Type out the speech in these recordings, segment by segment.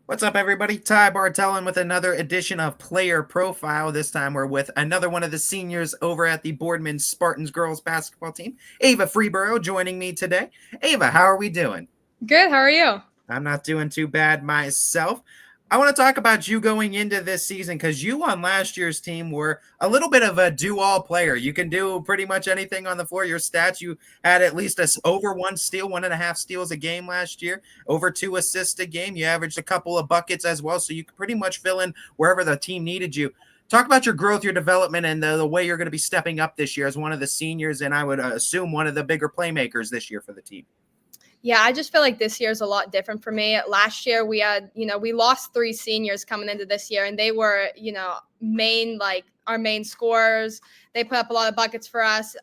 What's up, everybody? Ty Bartellin with another edition of Player Profile. This time we're with another one of the seniors over at the Boardman Spartans girls basketball team, Ava Freeborough, joining me today. Ava, how are we doing? Good. How are you? I'm not doing too bad myself. I want to talk about you going into this season because you on last year's team were a little bit of a do-all player. You can do pretty much anything on the floor. Your stats, you had at least over one steal, 1.5 steals a game last year, over 2 assists a game. You averaged a couple of buckets as well, so you could pretty much fill in wherever the team needed you. Talk about your growth, your development, and the way you're going to be stepping up this year as one of the seniors, and I would assume one of the bigger playmakers this year for the team. Yeah, I just feel like this year is a lot different for me. Last year we had, we lost 3 seniors coming into this year, and they were, our main scorers. They put up a lot of buckets for us.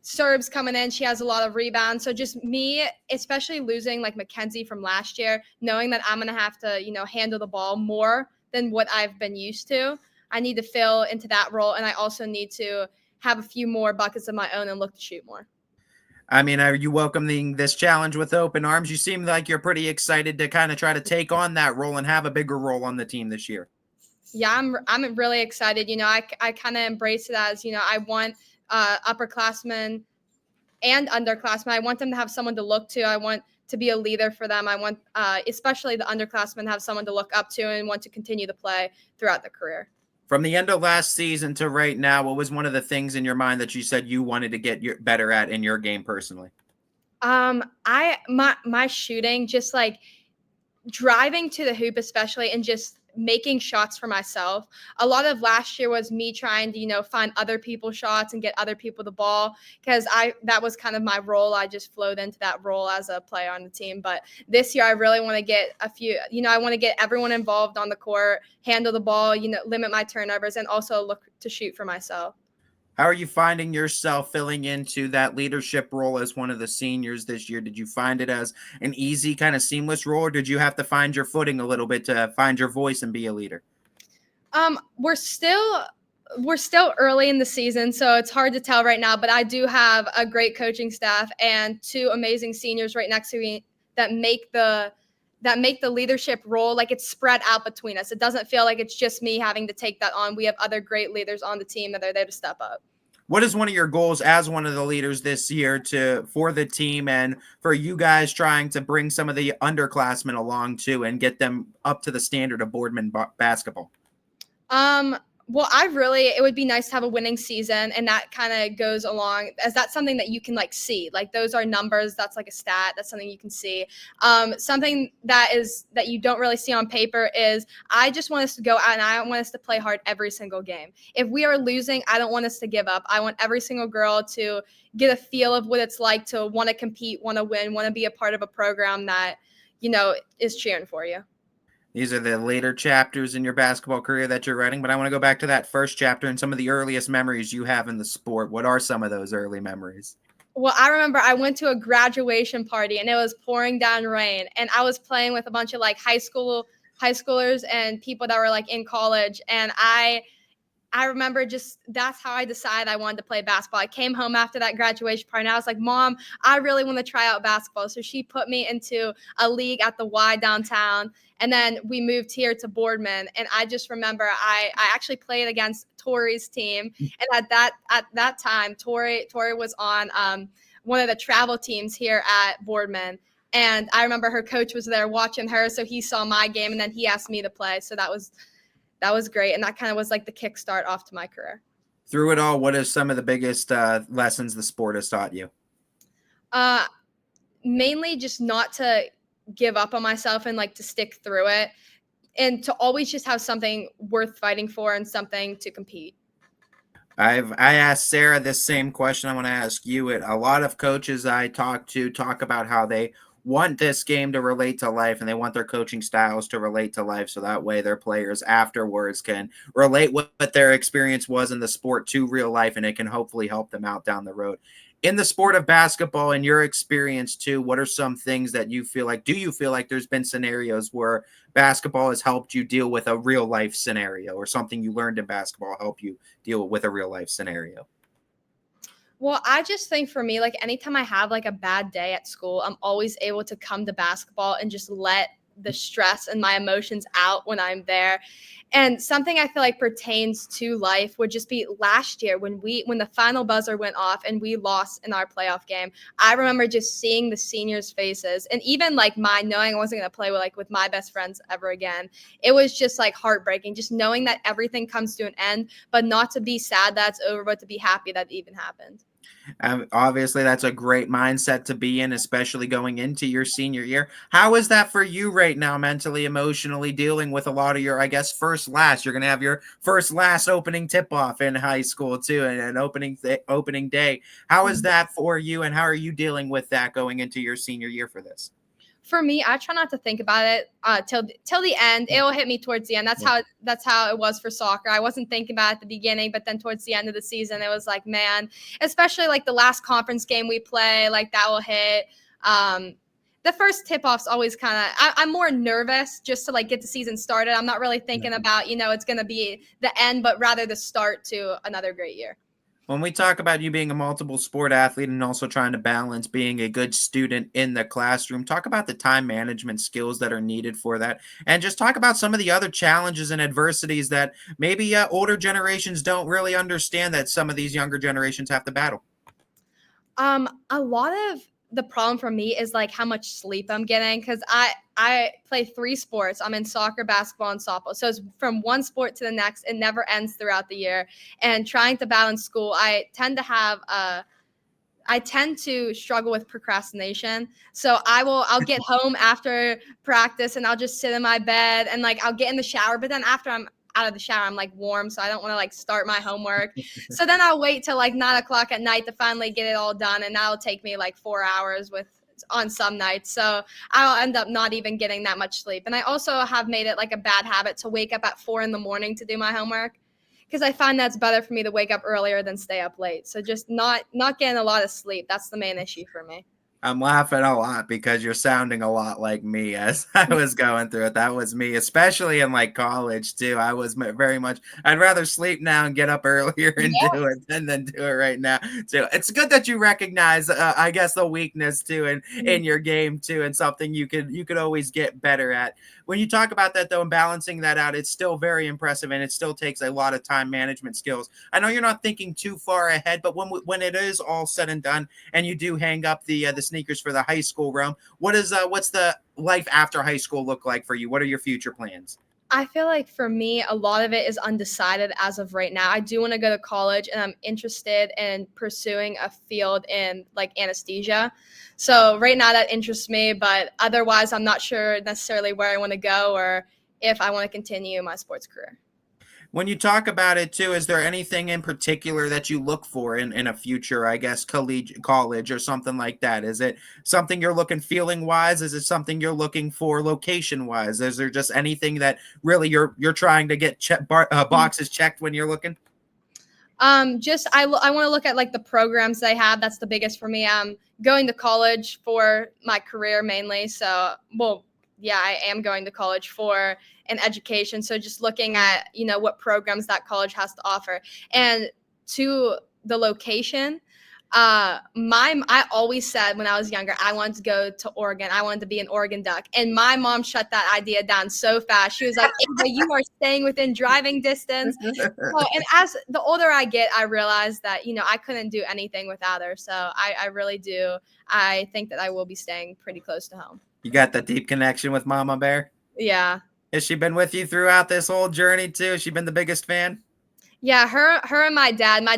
Serbs coming in, she has a lot of rebounds. So just me, especially losing like Mackenzie from last year, knowing that I'm gonna have to, handle the ball more than what I've been used to. I need to fill into that role, and I also need to have a few more buckets of my own and look to shoot more. I mean, are you welcoming this challenge with open arms? You seem like you're pretty excited to kind of try to take on that role and have a bigger role on the team this year. Yeah, I'm really excited. I kind of embrace it as, I want upperclassmen and underclassmen. I want them to have someone to look to. I want to be a leader for them. I want, especially the underclassmen, to have someone to look up to and want to continue to play throughout their career. From the end of last season to right now, what was one of the things in your mind that you said you wanted to get better at in your game personally? My shooting, just like driving to the hoop, especially, and just making shots for myself. A lot of last year was me trying to, find other people's shots and get other people the ball, because that was kind of my role. I just flowed into that role as a player on the team. But this year I really want to get I want to get everyone involved on the court, handle the ball, limit my turnovers, and also look to shoot for myself. How are you finding yourself filling into that leadership role as one of the seniors this year? Did you find it as an easy, kind of seamless role, or did you have to find your footing a little bit to find your voice and be a leader? We're still early in the season, so it's hard to tell right now, but I do have a great coaching staff and 2 amazing seniors right next to me that make the leadership role, like, it's spread out between us. It doesn't feel like it's just me having to take that on. We have other great leaders on the team that are there to step up. What is one of your goals as one of the leaders this year for the team and for you guys trying to bring some of the underclassmen along too and get them up to the standard of Boardman basketball? Well, it would be nice to have a winning season, and that kind of goes along as that's something that you can like see. Like, those are numbers. That's like a stat. That's something you can see. Something that you don't really see on paper is I just want us to go out and I want us to play hard every single game. If we are losing, I don't want us to give up. I want every single girl to get a feel of what it's like to want to compete, want to win, want to be a part of a program that, is cheering for you. These are the later chapters in your basketball career that you're writing, but I want to go back to that first chapter and some of the earliest memories you have in the sport. What are some of those early memories? Well, I remember I went to a graduation party and it was pouring down rain, and I was playing with a bunch of like high schoolers and people that were like in college, and I remember just that's how I decided I wanted to play basketball. I came home after that graduation party and I was like, Mom, I really want to try out basketball. So she put me into a league at the Y downtown. And then we moved here to Boardman. And I just remember I actually played against Tori's team. And at that time, Tori was on one of the travel teams here at Boardman. And I remember her coach was there watching her. So he saw my game and then he asked me to play. So that was great. And that kind of was like the kickstart off to my career. Through it all, what are some of the biggest lessons the sport has taught you? Mainly just not to give up on myself and like to stick through it, and to always just have something worth fighting for and something to compete. I asked Sarah this same question. I want to ask you it. A lot of coaches I talk to talk about how they want this game to relate to life and they want their coaching styles to relate to life so that way their players afterwards can relate what their experience was in the sport to real life and it can hopefully help them out down the road. In the sport of basketball and your experience too, what are some things that you feel like, do you feel like there's been scenarios where basketball has helped you deal with a real life scenario or something you learned in basketball help you deal with a real life scenario? Well, I just think for me, like, anytime I have like a bad day at school, I'm always able to come to basketball and just let the stress and my emotions out when I'm there. And something I feel like pertains to life would just be last year when the final buzzer went off and we lost in our playoff game. I remember just seeing the seniors' faces, and even like mine, knowing I wasn't going to play with my best friends ever again. It was just like heartbreaking, just knowing that everything comes to an end, but not to be sad that it's over, but to be happy that it even happened. Obviously, that's a great mindset to be in, especially going into your senior year. How is that for you right now, mentally, emotionally, dealing with a lot of your, I guess, first last? You're going to have your first last opening tip off in high school too, and an opening day. How is that for you, and how are you dealing with that going into your senior year for this? For me, I try not to think about it till the end. It will hit me towards the end. That's how it was for soccer. I wasn't thinking about it at the beginning, but then towards the end of the season, it was like, man, especially like the last conference game we play, like that will hit. The first tip off's always kind of I'm more nervous just to like get the season started. I'm not really thinking about it's going to be the end, but rather the start to another great year. When we talk about you being a multiple sport athlete and also trying to balance being a good student in the classroom, talk about the time management skills that are needed for that. And just talk about some of the other challenges and adversities that maybe older generations don't really understand that some of these younger generations have to battle. A lot of the problem for me is like how much sleep I'm getting because I play 3 sports. I'm in soccer, basketball, and softball. So it's from one sport to the next. It never ends throughout the year. And trying to balance school, I tend to struggle with procrastination. So I'll get home after practice and I'll just sit in my bed and like I'll get in the shower. But then after I'm out of the shower, I'm like warm. So I don't want to like start my homework. So then I'll wait till like 9 o'clock at night to finally get it all done. And that'll take me like 4 hours on some nights. So I'll end up not even getting that much sleep. And I also have made it like a bad habit to wake up at 4 a.m. to do my homework because I find that's better for me to wake up earlier than stay up late. So just not getting a lot of sleep. That's the main issue for me. I'm laughing a lot because you're sounding a lot like me as I was going through it. That was me, especially in like college too. I was very much, I'd rather sleep now and get up earlier and do it than do it right now. So it's good that you recognize, I guess, the weakness too in your game too, and something you could always get better at. When you talk about that though and balancing that out, it's still very impressive and it still takes a lot of time management skills. I know you're not thinking too far ahead, but when it is all said and done, and you do hang up the sneakers for the high school realm, what's the life after high school look like for you? What are your future plans? I feel like for me, a lot of it is undecided as of right now. I do want to go to college and I'm interested in pursuing a field in like anesthesia. So right now that interests me, but otherwise I'm not sure necessarily where I want to go or if I want to continue my sports career. When you talk about it too, is there anything in particular that you look for in a future, I guess, college or something like that? Is it something you're looking feeling wise? Is it something you're looking for location wise? Is there just anything that really you're trying to get boxes checked when you're looking? Just I want to look at like the programs they have. That's the biggest for me. I'm going to college for my career mainly. So, well, yeah, I am going to college for an education. So just looking at, what programs that college has to offer. And to the location, I always said when I was younger, I wanted to go to Oregon. I wanted to be an Oregon Duck. And my mom shut that idea down so fast. She was like, Ava, you are staying within driving distance. And as the older I get, I realize that, I couldn't do anything without her. So I really do. I think that I will be staying pretty close to home. You got that deep connection with Mama Bear? Yeah. Has she been with you throughout this whole journey too? Has she been the biggest fan? Yeah, her and my dad. My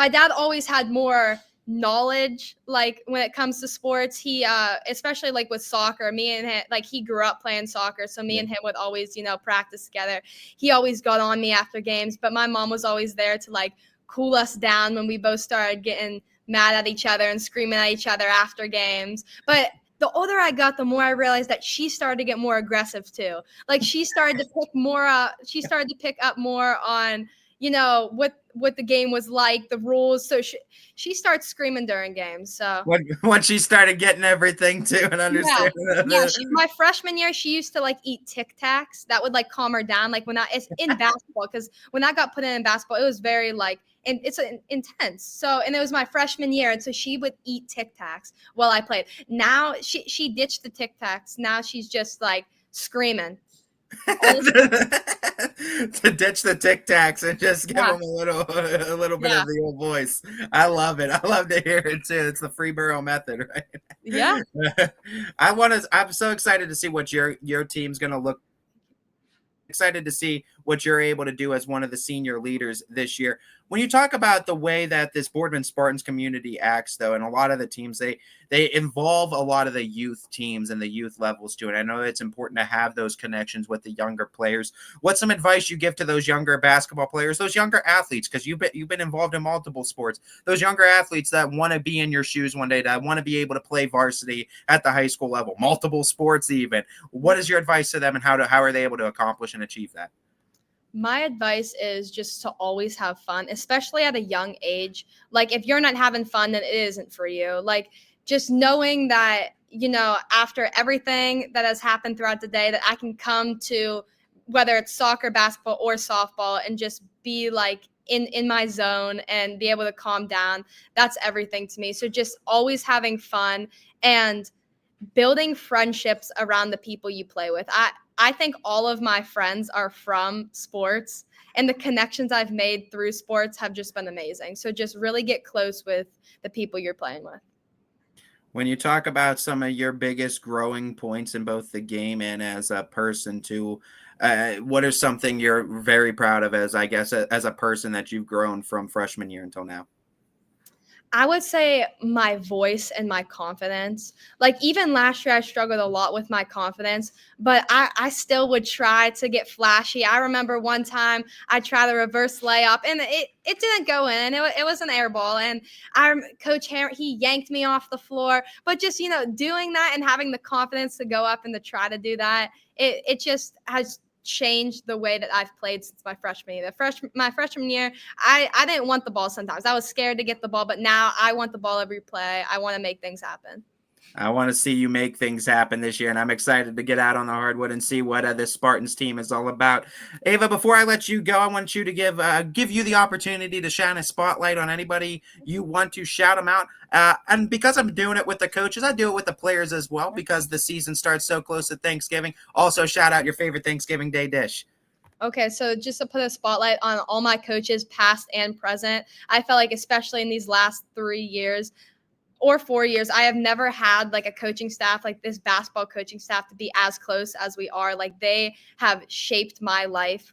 dad always had more knowledge like when it comes to sports. He especially like with soccer, me and him, like he grew up playing soccer, so me and him would always, practice together. He always got on me after games, but my mom was always there to like cool us down when we both started getting mad at each other and screaming at each other after games. But the older I got, the more I realized that she started to get more aggressive too. Like she started to pick up more on, what the game was like, the rules. So she starts screaming during games. So When she started getting everything too and yeah, understanding yeah. the My freshman year, she used to like eat Tic Tacs. That would like calm her down. Like when it's in basketball, because when I got put in basketball, it was very like, and it's intense. So, and it was my freshman year, and so she would eat Tic Tacs while I played. Now she ditched the Tic Tacs. Now she's just like screaming. to ditch the Tic Tacs and just give Yeah, them a little bit yeah, of the old voice. I love it. I love to hear it too. It's the free Burough method, yeah. right? I'm so excited to see what your team's going to look. Excited to see what you're able to do as one of the senior leaders this year. When you talk about the way that this Boardman Spartans community acts, though, and a lot of the teams, they involve a lot of the youth teams and the youth levels too. And I know it's important to have those connections with the younger players. What's some advice you give to those younger basketball players, those younger athletes? Because you've been involved in multiple sports. Those younger athletes that want to be in your shoes one day, that want to be able to play varsity at the high school level, multiple sports even. What is your advice to them, and how are they able to accomplish and achieve that? My advice is just to always have fun, especially at a young age. Like, if you're not having fun, then it isn't for you. Like, just knowing that, after everything that has happened throughout the day, that I can come to whether it's soccer, basketball, or softball and just be like in my zone and be able to calm down. That's everything to me. So just always having fun and building friendships around the people you play with. I think all of my friends are from sports, and the connections I've made through sports have just been amazing. So just really get close with the people you're playing with. When you talk about some of your biggest growing points in both the game and as a person too, what is something you're very proud of as, I guess, as a person that you've grown from freshman year until now? I would say my voice and my confidence. Like, even last year, I struggled a lot with my confidence, but I still would try to get flashy. I remember one time I tried a reverse layup and it didn't go in. It was an air ball. And Coach Harry, he yanked me off the floor. But just, doing that and having the confidence to go up and to try to do that, it just has changed the way that I've played since my freshman year. My freshman year, I didn't want the ball sometimes. I was scared to get the ball, but now I want the ball every play. I want to make things happen. I want to see you make things happen this year, and I'm excited to get out on the hardwood and see what this Spartans team is all about. Ava, before I let you go, I want you to give you the opportunity to shine a spotlight on anybody you want to shout them out. And because I'm doing it with the coaches, I do it with the players as well because the season starts so close to Thanksgiving. Also, shout out your favorite Thanksgiving Day dish. Okay, so just to put a spotlight on all my coaches, past and present, I felt like especially in these last 3 years, or 4 years, I have never had like a coaching staff, like this basketball coaching staff, to be as close as we are. Like, they have shaped my life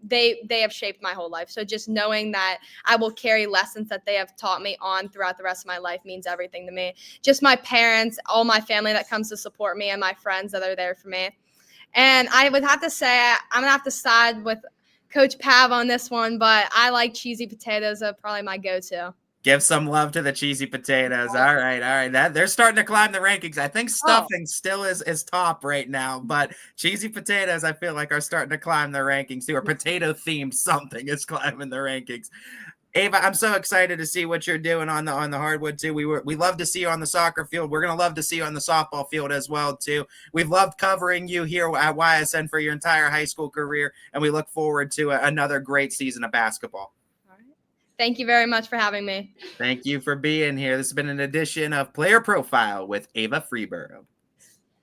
they have shaped my whole life. So just knowing that I will carry lessons that they have taught me on throughout the rest of my life means everything to me. Just my parents, all my family that comes to support me, and my friends that are there for me. And I would have to say I'm gonna have to side with Coach Pav on this one, but I like cheesy potatoes are probably my go-to. Give some love to the cheesy potatoes. All right, all right. That they're starting to climb the rankings. I think Oh, stuffing still is top right now, but cheesy potatoes I feel like are starting to climb the rankings too. Or potato themed something is climbing the rankings. Ava, I'm so excited to see what you're doing on the hardwood too. We love to see you on the soccer field. We're gonna love to see you on the softball field as well too. We've loved covering you here at YSN for your entire high school career, and we look forward to another great season of basketball. all right. Thank you very much for having me. Thank you for being here. This has been an edition of Player Profile with Ava Freeborough.